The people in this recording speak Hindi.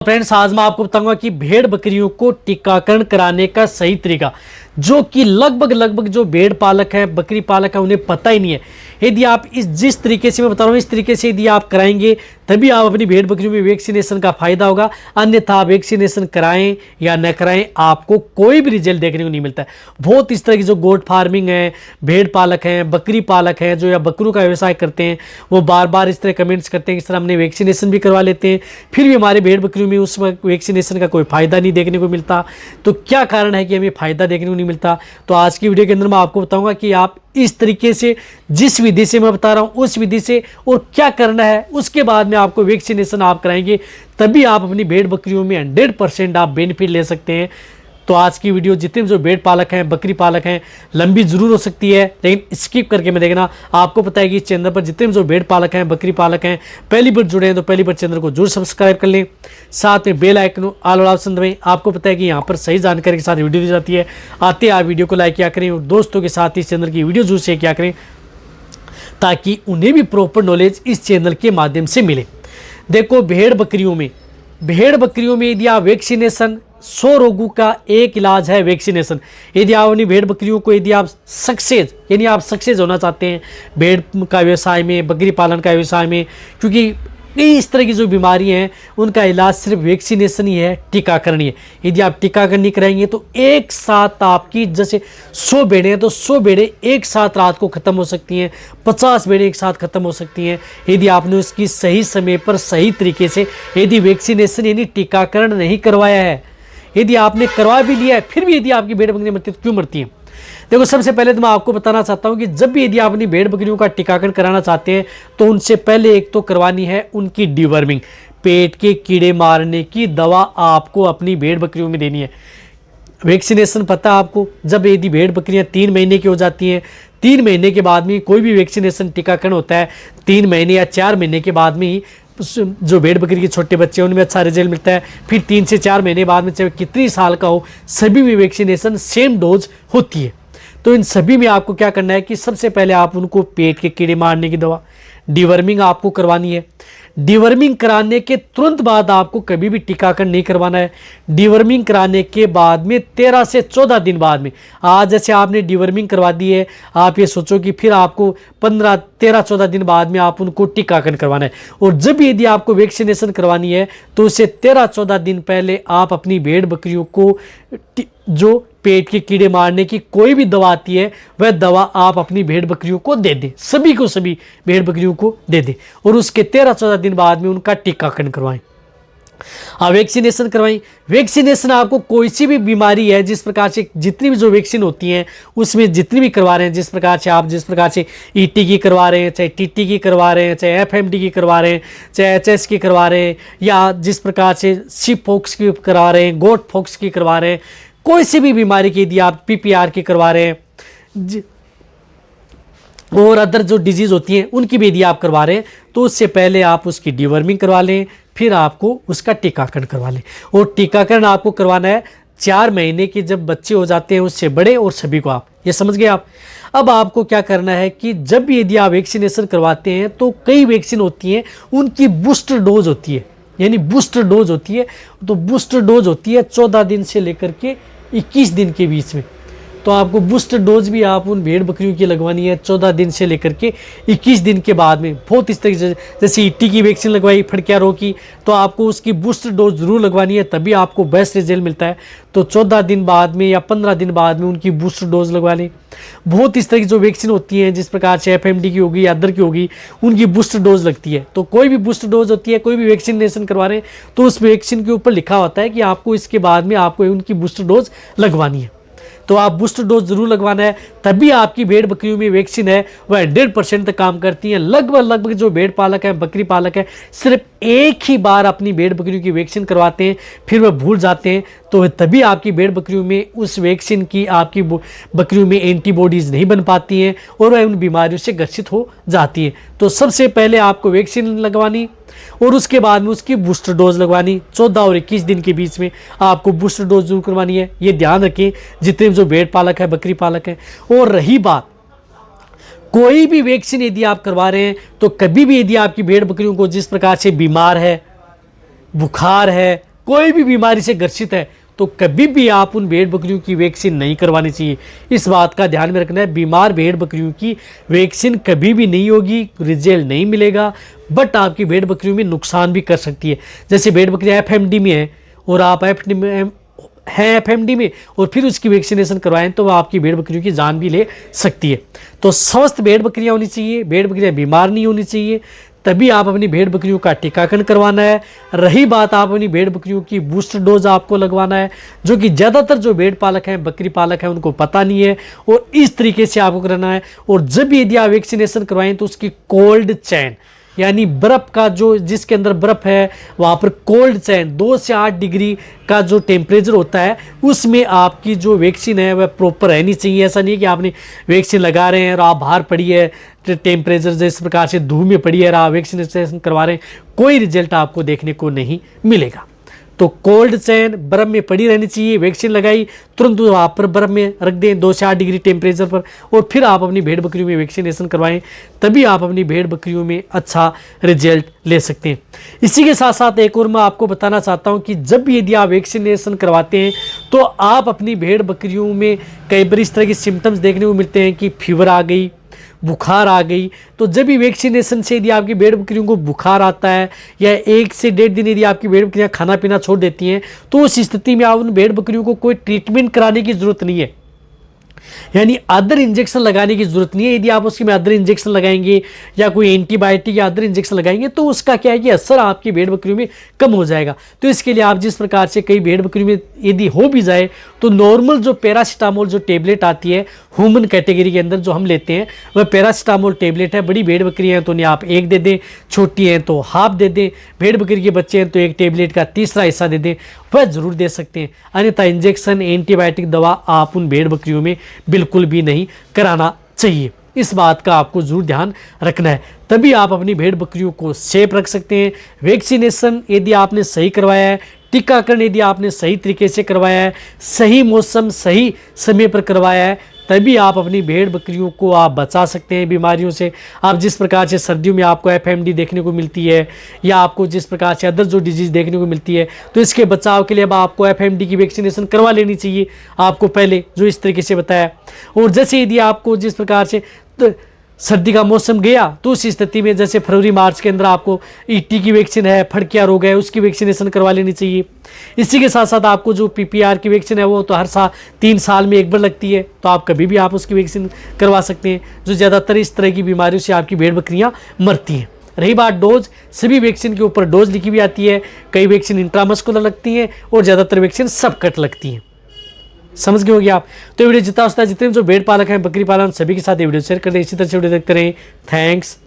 फ्रेंड्स, आज मैं आपको बताऊंगा कि भेड़ बकरियों को टीकाकरण कराने का सही तरीका, जो कि लगभग जो भेड़ पालक है, बकरी पालक है, उन्हें पता ही नहीं है। यदि आप जिस तरीके से मैं बता रहा हूँ, इस तरीके से यदि आप कराएंगे तभी आप अपनी भेड़ बकरियों में वैक्सीनेशन का फायदा होगा। अन्यथा वैक्सीनेशन कराएं या न कराएं, आपको कोई भी रिजल्ट देखने को नहीं मिलता है। बहुत इस तरह की जो गोट फार्मिंग है, भेड़ पालक हैं, बकरी पालक हैं, जो या बकरों का व्यवसाय करते हैं, वो बार बार इस तरह कमेंट्स करते हैं कि सर हमने वैक्सीनेशन भी करवा लेते हैं, फिर भी हमारे भेड़ बकरियों में उस वैक्सीनेशन का कोई फायदा नहीं देखने को मिलता। तो क्या कारण है कि हमें फायदा देखने को नहीं मिलता? तो आज की वीडियो के अंदर मैं आपको बताऊंगा कि आप इस तरीके से, जिस विधि से मैं बता रहा हूं उस विधि से, और क्या करना है, उसके बाद में आपको वैक्सीनेशन आप कराएंगे तभी आप अपनी भेड़ बकरियों में 100% आप बेनिफिट ले सकते हैं। तो आज की वीडियो जितने जो भेड़ पालक हैं, बकरी पालक हैं, लंबी जरूर हो सकती है, लेकिन स्किप करके मैं देखना। आपको पता है कि इस चैनल पर जितने जो भेड़ पालक हैं, बकरी पालक हैं, पहली बार जुड़े हैं तो पहली बार चैनल को जरूर सब्सक्राइब कर लें, साथ में बेल आइकन ऑल ऑप्शन दबाएं। आपको पता है कि यहाँ पर सही जानकारी के साथ वीडियो दी जाती है। आते आप वीडियो को लाइक किया करें और दोस्तों के साथ इस चैनल की वीडियो जरूर शेयर किया करें, ताकि उन्हें भी प्रॉपर नॉलेज इस चैनल के माध्यम से मिले। देखो, भेड़ बकरियों में यदि आप वैक्सीनेशन, 100 रोगों का एक इलाज है वैक्सीनेशन। यदि आप अपनी भेड़ बकरियों को, यदि आप सक्सेस होना चाहते हैं भेड़ का व्यवसाय में, बकरी पालन का व्यवसाय में, क्योंकि कई इस तरह की जो बीमारी हैं उनका इलाज सिर्फ वैक्सीनेशन ही है, टीकाकरण ही है। यदि आप टीकाकरण नहीं कराएंगे तो एक साथ आपकी, जैसे 100 भेड़ें हैं तो 100 भेड़ें एक साथ रात को ख़त्म हो सकती हैं, 50 भेड़ें एक साथ ख़त्म हो सकती हैं, यदि आपने उसकी सही समय पर सही तरीके से यदि वैक्सीनेशन यानी टीकाकरण नहीं करवाया है। यदि आपने करवा भी लिया है फिर भी यदि आपकी भेड़ बकरियां मरती है तो क्यों मरती हैं? देखो, सबसे पहले तो मैं आपको बताना चाहता हूं कि जब भी यदि आप अपनी भेड़ बकरियों का टीकाकरण कराना चाहते हैं तो उनसे पहले एक तो करवानी है उनकी डिवर्मिंग, पेट के कीड़े मारने की दवा आपको अपनी भेड़ बकरियों में देनी है। वैक्सीनेशन पता है आपको, जब यदि भेड़ बकरियां 3 महीने की हो जाती हैं, 3 महीने के बाद में कोई भी वैक्सीनेशन टीकाकरण होता है, 3 महीने या 4 महीने के बाद में ही जो भेड़ बकरी के छोटे बच्चे हैं उनमें अच्छा रिजल्ट मिलता है। फिर 3 से 4 महीने बाद में, चाहे कितनी साल का हो, सभी में वैक्सीनेशन सेम डोज होती है। तो इन सभी में आपको क्या करना है कि सबसे पहले आप उनको पेट के कीड़े मारने की दवा, डिवर्मिंग आपको करवानी है। डिवर्मिंग कराने के तुरंत बाद आपको कभी भी टीकाकरण नहीं करवाना है। डिवर्मिंग कराने के बाद में 13 से 14 दिन बाद में, आज जैसे आपने डिवर्मिंग करवा दी है, आप ये सोचो कि फिर आपको 13-14 दिन बाद में आप उनको टीकाकरण करवाना है। और जब यदि आपको वैक्सीनेशन करवानी है तो उससे 13-14 दिन पहले आप अपनी भेड़ बकरियों को जो पेट के कीड़े मारने की कोई भी दवा आती है वह दवा आप अपनी भेड़ बकरियों को दे दें, सभी भेड़ बकरियों को दे दें, और उसके 13-14 दिन बाद में उनका टीकाकरण करवाएं। आप वैक्सीनेशन करवाएं। वैक्सीनेशन आपको कोई सी भी बीमारी है, जिस प्रकार से जितनी भी जो वैक्सीन होती हैं उसमें जितनी भी करवा रहे हैं, जिस प्रकार से ईटी की करवा रहे हैं, चाहे टीटी की करवा रहे हैं, चाहे एफएमडी की करवा रहे हैं, चाहे एचएस की करवा रहे हैं, या जिस प्रकार से शिप फॉक्स की करवा रहे हैं, गोट फॉक्स की करवा रहे हैं, कोई सी भी बीमारी की यदि आप पीपीआर की करवा रहे हैं और अदर जो डिजीज़ होती हैं उनकी भी यदि आप करवा रहे हैं तो उससे पहले आप उसकी डिवर्मिंग करवा लें, फिर आपको उसका टीकाकरण करवा लें। और टीकाकरण आपको करवाना है 4 महीने के जब बच्चे हो जाते हैं उससे बड़े, और सभी को। आप ये समझ गए आप? अब आपको क्या करना है कि जब भी यदि आप वैक्सीनेशन करवाते हैं तो कई वैक्सीन होती हैं उनकी बूस्टर डोज होती है, यानी बूस्टर डोज होती है। तो बूस्टर डोज होती है 14 दिन से लेकर के 21 दिन के बीच में। तो आपको बूस्टर डोज भी आप उन भेड़ बकरियों की लगवानी है 14 दिन से लेकर के 21 दिन के बाद में। बहुत इस तरीके से, जैसे ईटी की वैक्सीन लगवाई फड़किया रोग की, तो आपको उसकी बूस्टर डोज जरूर लगवानी है, तभी आपको बेस्ट रिजल्ट मिलता है। तो 14 दिन बाद में या 15 दिन बाद में उनकी बूस्टर डोज लगवा लें। बहुत इस तरह की जो वैक्सीन होती हैं, जिस प्रकार से एफएमडी की होगी या अदर की होगी, उनकी बूस्टर डोज लगती है। तो कोई भी बूस्टर डोज होती है, कोई भी वैक्सीनेशन करवा रहे हैं तो उस वैक्सीन के ऊपर लिखा होता है कि आपको इसके बाद में आपको उनकी बूस्टर डोज लगवानी है। तो आप बूस्टर डोज जरूर लगवाना है, तभी आपकी भेड़ बकरियों में वैक्सीन है वह 100% तक काम करती है। लगभग जो भेड़ पालक है, बकरी पालक है, सिर्फ एक ही बार अपनी भेड़ बकरियों की वैक्सीन करवाते हैं, फिर वह भूल जाते हैं। तो तभी आपकी भेड़ बकरियों में उस वैक्सीन की, आपकी बकरियों में एंटीबॉडीज़ नहीं बन पाती हैं और वह उन बीमारियों से ग्रसित हो जाती है। तो सबसे पहले आपको वैक्सीन लगवानी और उसके बाद में उसकी बूस्टर डोज लगवानी। 14 और 21 दिन के बीच में आपको बूस्टर डोज जरूर करवानी है। ये ध्यान रखें जितने जो भेड़ पालक है, बकरी पालक है। और रही बात, कोई भी वैक्सीन यदि आप करवा रहे हैं तो कभी भी यदि आपकी भेड़ बकरियों को जिस प्रकार से बीमार है, बुखार है, कोई भी बीमारी से ग्रसित है तो कभी भी आप उन भेड़ बकरियों की वैक्सीन नहीं करवानी चाहिए। इस बात का ध्यान में रखना है। बीमार भेड़ बकरियों की वैक्सीन कभी भी नहीं होगी, रिजल्ट नहीं मिलेगा, बट आपकी भेड़ बकरियों में नुकसान भी कर सकती है। जैसे भेड़ बकरियाँ FMD में है और आप FMD में और फिर उसकी वैक्सीनेशन करवाएं तो वह आपकी भेड़ बकरियों की जान भी ले सकती है। तो स्वस्थ भेड़ बकरियां होनी चाहिए, भेड़ बकरियां बीमार नहीं होनी चाहिए, तभी आप अपनी भेड़ बकरियों का टीकाकरण करवाना है। रही बात आप अपनी भेड़ बकरियों की बूस्टर डोज आपको लगवाना है, जो कि ज़्यादातर जो भेड़ पालक हैं, बकरी पालक हैं, उनको पता नहीं है और इस तरीके से आपको करना है। और जब भी यदि आप वैक्सीनेशन करवाएं तो उसकी कोल्ड चैन यानी बर्फ़ का जो जिसके अंदर बर्फ़ है वहाँ पर कोल्ड चैन 2 से 8 डिग्री का जो टेम्परेचर होता है उसमें आपकी जो वैक्सीन है वह प्रॉपर रहनी चाहिए। ऐसा नहीं है कि आपने वैक्सीन लगा रहे हैं और आप बाहर पड़ी है टेम्परेचर जिस प्रकार से धूप में पड़ी है और आप वैक्सीनेशन करवा रहे हैं, कोई रिजल्ट आपको देखने को नहीं मिलेगा। तो कोल्ड चैन बर्फ़ में पड़ी रहनी चाहिए। वैक्सीन लगाई तुरंत आप पर बर्फ़ में रख दें 2 से 8 डिग्री टेम्परेचर पर और फिर आप अपनी भेड़ बकरियों में वैक्सीनेशन करवाएं, तभी आप अपनी भेड़ बकरियों में अच्छा रिजल्ट ले सकते हैं। इसी के साथ साथ एक और मैं आपको बताना चाहता हूं कि जब भी यदि आप वैक्सीनेशन करवाते हैं तो आप अपनी भेड़ बकरियों में कई बार इस तरह के सिम्टम्स देखने को मिलते हैं कि फीवर आ गई, बुखार आ गई। तो जब भी वैक्सीनेशन से यदि आपकी भेड़ बकरियों को बुखार आता है या 1 से 1.5 दिन यदि आपकी भेड़ बकरियां खाना पीना छोड़ देती हैं तो उस स्थिति में आप उन भेड़ बकरियों को कोई ट्रीटमेंट कराने की ज़रूरत नहीं है, यानी अदर इंजेक्शन लगाने की जरूरत नहीं है। यदि आप उसके में अदर इंजेक्शन लगाएंगे या कोई एंटीबायोटिक या अदर इंजेक्शन लगाएंगे तो उसका क्या है कि असर आपकी भेड़ बकरियों में कम हो जाएगा। तो इसके लिए आप जिस प्रकार से कई भेड़ बकरियों में यदि हो भी जाए तो नॉर्मल जो पैरासीटामोल जो टेबलेट आती है ह्यूमन कैटेगरी के अंदर जो हम लेते हैं वह पैरासीटामोल टेबलेट है। बड़ी भेड़ बकरी हैं तो उन्हें आप 1 दे दें, छोटी हैं तो हाफ दे दें, भेड़ बकरी के बच्चे हैं तो एक टेबलेट का तीसरा हिस्सा दे दें, वह जरूर दे सकते हैं। अन्यथा इंजेक्शन एंटीबायोटिक दवा आप उन भेड़ बकरियों में बिल्कुल भी नहीं कराना चाहिए। इस बात का आपको जरूर ध्यान रखना है, तभी आप अपनी भेड़ बकरियों को सेफ रख सकते हैं। वैक्सीनेशन यदि आपने सही करवाया है, टीकाकरण यदि आपने सही तरीके से करवाया है, सही मौसम सही समय पर करवाया है, तभी आप अपनी भेड़ बकरियों को आप बचा सकते हैं बीमारियों से। आप जिस प्रकार से सर्दियों में आपको FMD देखने को मिलती है या आपको जिस प्रकार से अदर जो डिजीज़ देखने को मिलती है, तो इसके बचाव के लिए अब आपको FMD की वैक्सीनेशन करवा लेनी चाहिए आपको पहले, जो इस तरीके से बताया। और जैसे यदि आपको जिस प्रकार से सर्दी का मौसम गया तो उस स्थिति में जैसे फरवरी मार्च के अंदर आपको ET की वैक्सीन है, फड़किया रोग है, उसकी वैक्सीनेशन करवा लेनी चाहिए। इसी के साथ साथ आपको जो PPR की वैक्सीन है वो तो हर 3 साल में एक बार लगती है, तो आप कभी भी आप उसकी वैक्सीन करवा सकते हैं, जो ज़्यादातर इस तरह की बीमारियों से आपकी भेड़ बकरियाँ मरती हैं। रही बात डोज, सभी वैक्सीन के ऊपर डोज लिखी हुई आती है। कई वैक्सीन इंट्रामस्कुलर लगती हैं और ज़्यादातर वैक्सीन सबकट लगती हैं। समझ गए होंगे आप। तो वीडियो जितना होता है, जितने जो भेड़ पालक हैं, बकरी पालन, सभी के साथ ये वीडियो शेयर कर दें। इसी तरह से वीडियो देखते रहें। थैंक्स।